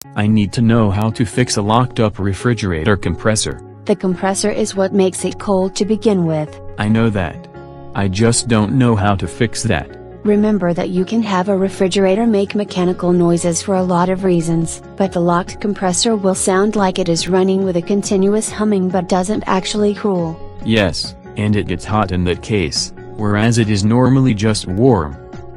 I need to know how to fix a locked-up refrigerator compressor. The compressor is what makes it cold to begin with. I know that. I just don't know how to fix that. Remember that you can have a refrigerator make mechanical noises for a lot of reasons, but the locked compressor will sound like it is running with a continuous humming but doesn't actually cool. Yes, and it gets hot in that case, whereas it is normally just warm.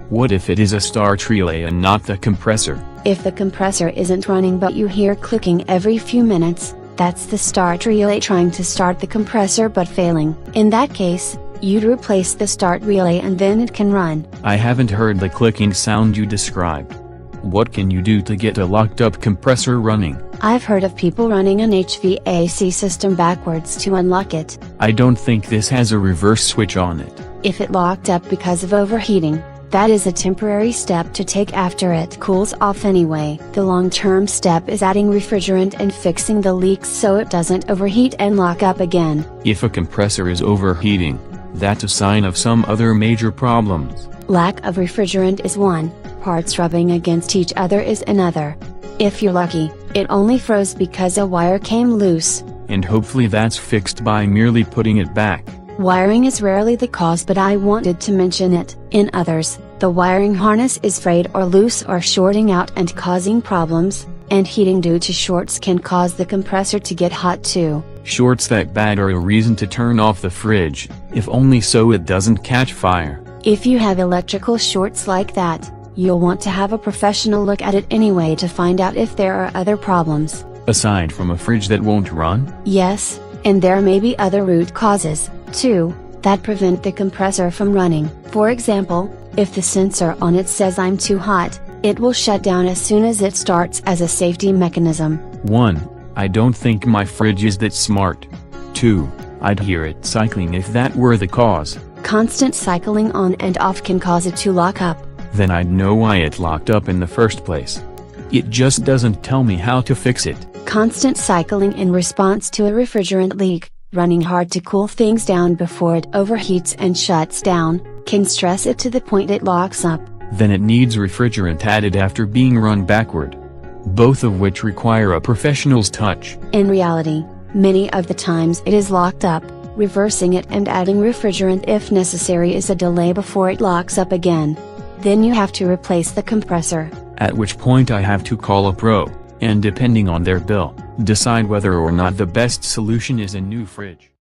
What if it is a start relay and not the compressor? If the compressor isn't running but you hear clicking every few minutes, that's the start relay trying to start the compressor but failing. In that case, you'd replace the start relay and then it can run. I haven't heard the clicking sound you described. What can you do to get a locked-up compressor running? I've heard of people running an HVAC system backwards to unlock it. I don't think this has a reverse switch on it. If it locked up because of overheating, that is a temporary step to take after it cools off anyway. The long-term step is adding refrigerant and fixing the leaks so it doesn't overheat and lock up again. If a compressor is overheating, that's a sign of some other major problems. Lack of refrigerant is one, parts rubbing against each other is another. If you're lucky, it only froze because a wire came loose. And hopefully that's fixed by merely putting it back. Wiring is rarely the cause, but I wanted to mention it. In others, the wiring harness is frayed or loose or shorting out and causing problems, and heating due to shorts can cause the compressor to get hot too. Shorts that bad are a reason to turn off the fridge, if only so it doesn't catch fire. If you have electrical shorts like that, you'll want to have a professional look at it anyway to find out if there are other problems. Aside from a fridge that won't run? Yes, and there may be other root causes, too, that prevent the compressor from running. For example, if the sensor on it says "I'm too hot," it will shut down as soon as it starts as a safety mechanism. 1. I don't think my fridge is that smart. 2. I'd hear it cycling if that were the cause. Constant cycling on and off can cause it to lock up. Then I'd know why it locked up in the first place. It just doesn't tell me how to fix it. Constant cycling in response to a refrigerant leak, running hard to cool things down before it overheats and shuts down, can stress it to the point it locks up. Then it needs refrigerant added after being run backward. Both of which require a professional's touch. In reality, many of the times it is locked up. Reversing it and adding refrigerant if necessary is a delay before it locks up again. Then you have to replace the compressor. At which point I have to call a pro, and depending on their bill, decide whether or not the best solution is a new fridge.